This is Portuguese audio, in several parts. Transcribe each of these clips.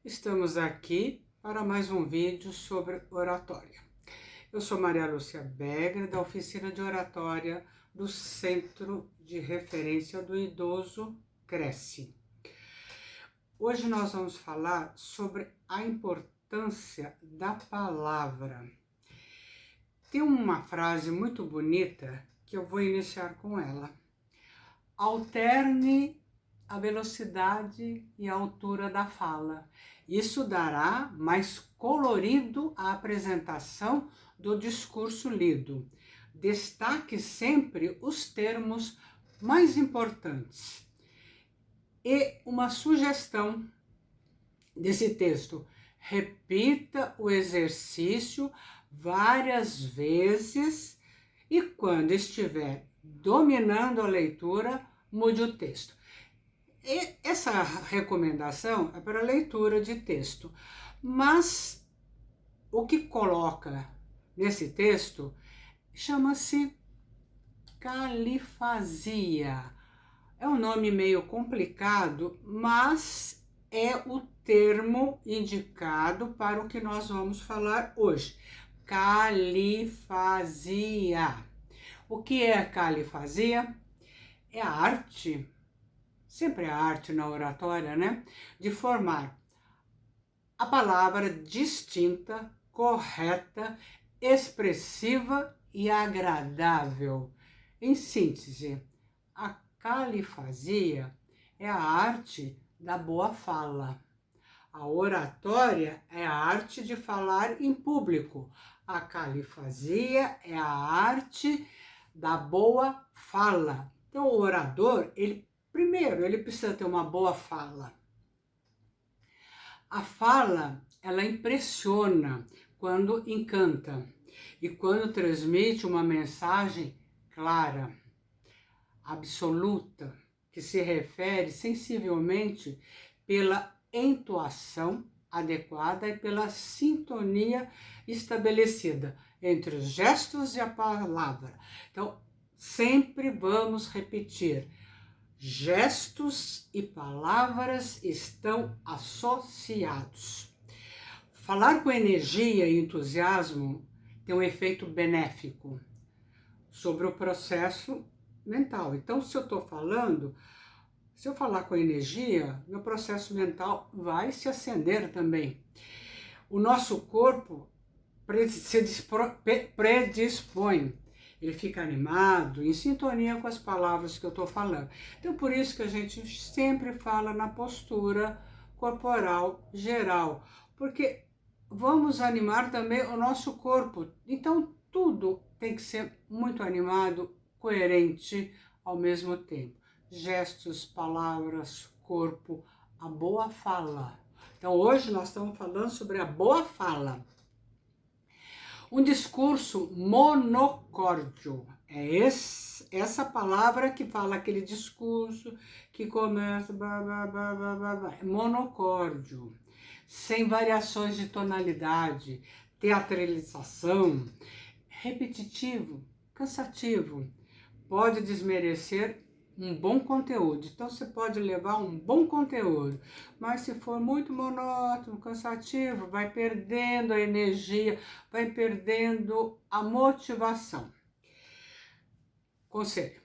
Estamos aqui para mais um vídeo sobre oratória. Eu sou Maria Lúcia Begre, da Oficina de Oratória do Centro de Referência do Idoso Cresce. Hoje nós vamos falar sobre a importância da palavra. Tem uma frase muito bonita que eu vou iniciar com ela. Alterne a velocidade e a altura da fala. Isso dará mais colorido à apresentação do discurso lido. Destaque sempre os termos mais importantes. E uma sugestão desse texto: repita o exercício várias vezes e quando estiver dominando a leitura, mude o texto. E essa recomendação é para leitura de texto, mas o que coloca nesse texto chama-se califasia. É um nome meio complicado, mas é o termo indicado para o que nós vamos falar hoje. Califasia. O que é califasia? É a arte, sempre a arte na oratória, né? De formar a palavra distinta, correta, expressiva e agradável. Em síntese, a califasia é a arte da boa fala. A oratória é a arte de falar em público. A califasia é a arte da boa fala. Então, o orador, primeiro, ele precisa ter uma boa fala. A fala, ela impressiona quando encanta e quando transmite uma mensagem clara, absoluta, que se refere sensivelmente pela entoação adequada e pela sintonia estabelecida entre os gestos e a palavra. Então, sempre vamos repetir: gestos e palavras estão associados. Falar com energia e entusiasmo tem um efeito benéfico sobre o processo mental. Então, se eu falar com energia, meu processo mental vai se acender também. O nosso corpo se predispõe. Ele fica animado, em sintonia com as palavras que eu estou falando. Então, por isso que a gente sempre fala na postura corporal geral, porque vamos animar também o nosso corpo. Então, tudo tem que ser muito animado, coerente ao mesmo tempo. Gestos, palavras, corpo, a boa fala. Então, hoje nós estamos falando sobre a boa fala. Um discurso monocórdio, essa palavra que fala aquele discurso que começa monocórdio, sem variações de tonalidade, teatralização, repetitivo, cansativo, pode desmerecer um bom conteúdo. Então, você pode levar um bom conteúdo, mas se for muito monótono, cansativo, vai perdendo a energia, vai perdendo a motivação. Conselho: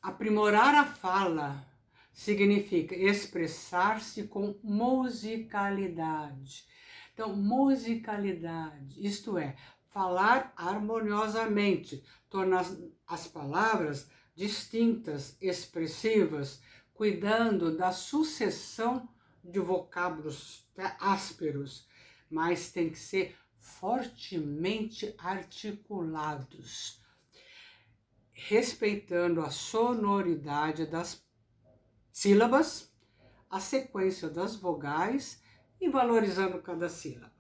aprimorar a fala significa expressar-se com musicalidade. Então, musicalidade, isto é, falar harmoniosamente, tornar as palavras distintas, expressivas, cuidando da sucessão de vocábulos ásperos, mas tem que ser fortemente articulados, respeitando a sonoridade das sílabas, a sequência das vogais e valorizando cada sílaba.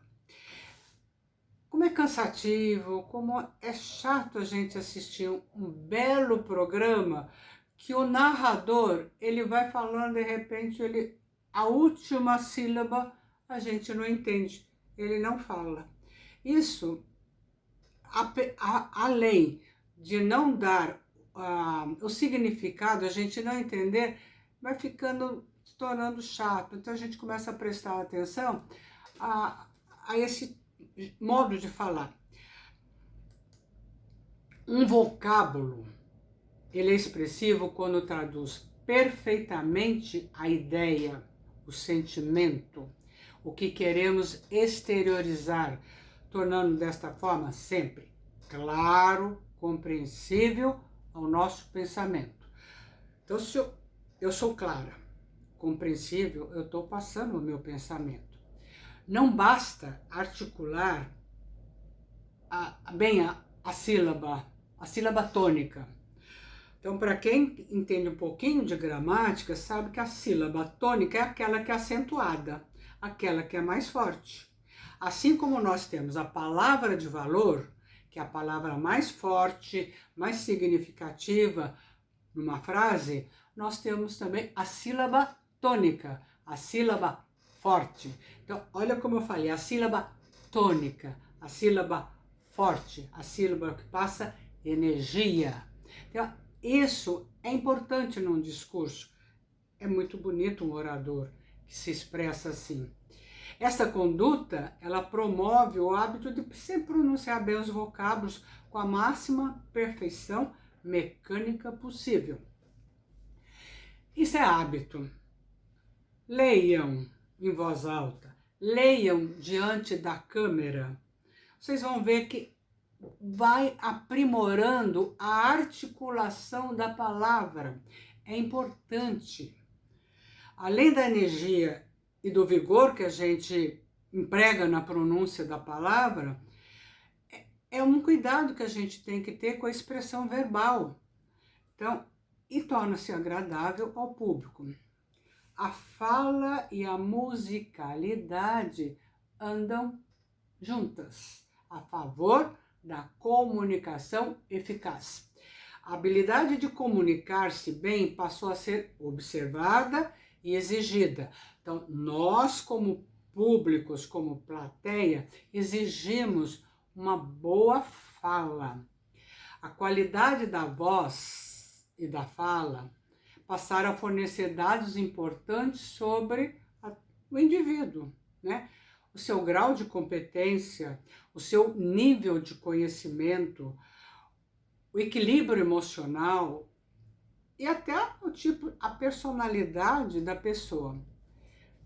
Como é cansativo, como é chato a gente assistir um belo programa que o narrador, ele vai falando, de repente, a última sílaba a gente não entende, ele não fala. Isso, além de não dar o significado, a gente não entender, vai ficando se tornando chato. Então a gente começa a prestar atenção a esse modo de falar. Um vocábulo, ele é expressivo quando traduz perfeitamente a ideia, o sentimento, o que queremos exteriorizar, tornando desta forma sempre claro, compreensível ao nosso pensamento. Então, se eu sou clara, compreensível, eu estou passando o meu pensamento. Não basta articular bem a sílaba tônica. Então, para quem entende um pouquinho de gramática, sabe que a sílaba tônica é aquela que é acentuada, aquela que é mais forte. Assim como nós temos a palavra de valor, que é a palavra mais forte, mais significativa numa frase, nós temos também a sílaba tônica, a sílaba forte. Então, olha como eu falei, a sílaba tônica, a sílaba forte, a sílaba que passa energia. Então, isso é importante num discurso. É muito bonito um orador que se expressa assim. Essa conduta, ela promove o hábito de sempre pronunciar bem os vocábulos com a máxima perfeição mecânica possível. Isso é hábito. Leiam em voz alta, leiam diante da câmera. Vocês vão ver que vai aprimorando a articulação da palavra. É importante. Além da energia e do vigor que a gente emprega na pronúncia da palavra, é um cuidado que a gente tem que ter com a expressão verbal. Então, e torna-se agradável ao público. A fala e a musicalidade andam juntas, a favor da comunicação eficaz. A habilidade de comunicar-se bem passou a ser observada e exigida. Então, nós, como públicos, como plateia, exigimos uma boa fala. A qualidade da voz e da fala passaram a fornecer dados importantes sobre o indivíduo, né? O seu grau de competência, o seu nível de conhecimento, o equilíbrio emocional e até a personalidade da pessoa.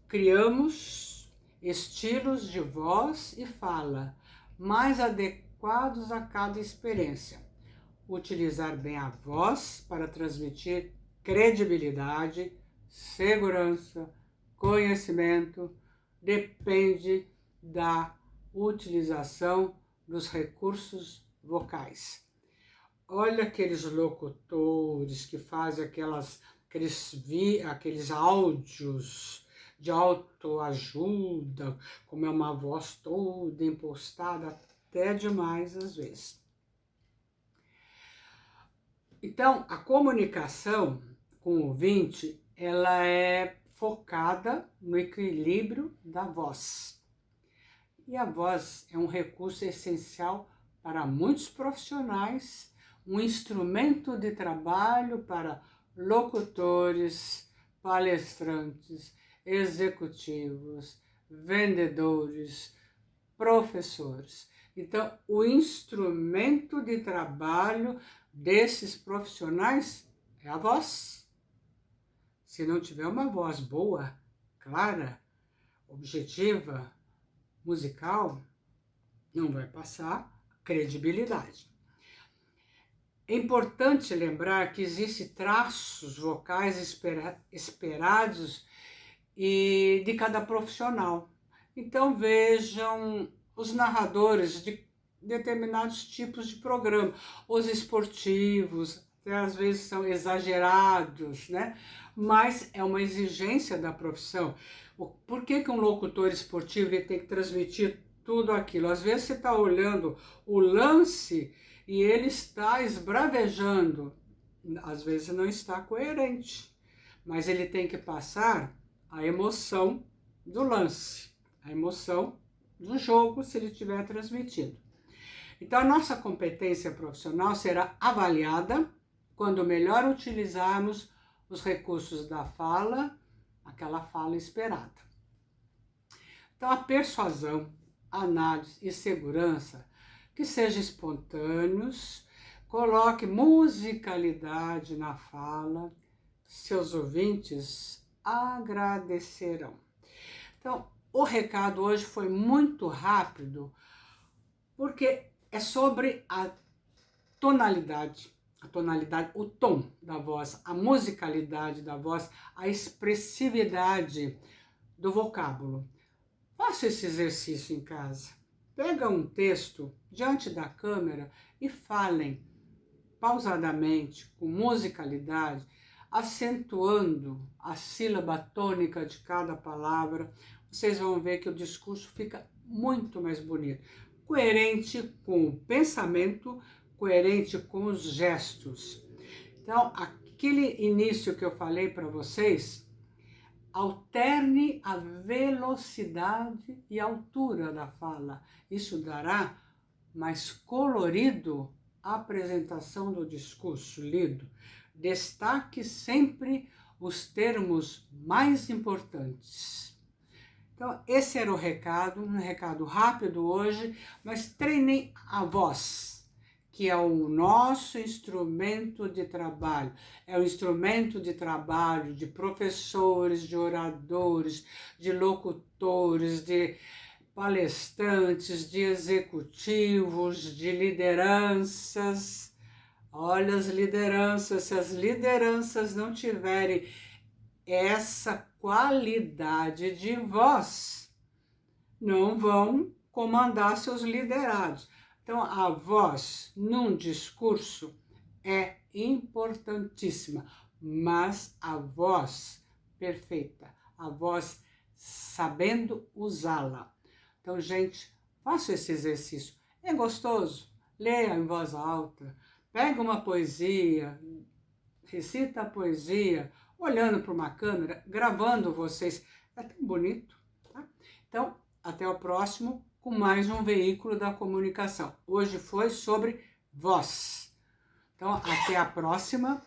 Criamos estilos de voz e fala mais adequados a cada experiência. Utilizar bem a voz para transmitir credibilidade, segurança, conhecimento, depende da utilização dos recursos vocais. Olha aqueles locutores que fazem aqueles áudios de autoajuda, como é uma voz toda impostada, até demais às vezes. Então, a comunicação com o ouvinte, ela é focada no equilíbrio da voz. E a voz é um recurso essencial para muitos profissionais, um instrumento de trabalho para locutores, palestrantes, executivos, vendedores, professores. Então, o instrumento de trabalho desses profissionais é a voz. Se não tiver uma voz boa, clara, objetiva, musical, não vai passar credibilidade. É importante lembrar que existem traços vocais esperados e de cada profissional. Então vejam os narradores de determinados tipos de programa, os esportivos, até às vezes são exagerados, né? Mas é uma exigência da profissão. Por que um locutor esportivo ele tem que transmitir tudo aquilo? Às vezes você está olhando o lance e ele está esbravejando, às vezes não está coerente, mas ele tem que passar a emoção do lance, a emoção do jogo, se ele estiver transmitido. Então, a nossa competência profissional será avaliada quando melhor utilizarmos os recursos da fala, a aquela fala esperada. Então, a persuasão, análise e segurança, que sejam espontâneos, coloque musicalidade na fala, seus ouvintes agradecerão. Então, o recado hoje foi muito rápido, porque é sobre a tonalidade, o tom da voz, a musicalidade da voz, a expressividade do vocábulo. Faça esse exercício em casa. Pega um texto diante da câmera e falem pausadamente, com musicalidade, acentuando a sílaba tônica de cada palavra. Vocês vão ver que o discurso fica muito mais bonito. Coerente com o pensamento, coerente com os gestos. Então, aquele início que eu falei para vocês, alterne a velocidade e altura da fala. Isso dará mais colorido à apresentação do discurso lido. Destaque sempre os termos mais importantes. Então, esse era o recado, um recado rápido hoje, mas treinem a voz, que é o nosso instrumento de trabalho. É o instrumento de trabalho de professores, de oradores, de locutores, de palestrantes, de executivos, de lideranças. Olha as lideranças, se as lideranças não tiverem essa qualidade de voz, não vão comandar seus liderados. Então, a voz num discurso é importantíssima, mas a voz perfeita, a voz sabendo usá-la. Então, gente, faça esse exercício. É gostoso? Leia em voz alta, pega uma poesia, recita a poesia, olhando para uma câmera, gravando vocês. É tão bonito, tá? Então, até o próximo com mais um veículo da comunicação. Hoje foi sobre voz. Então, até a próxima.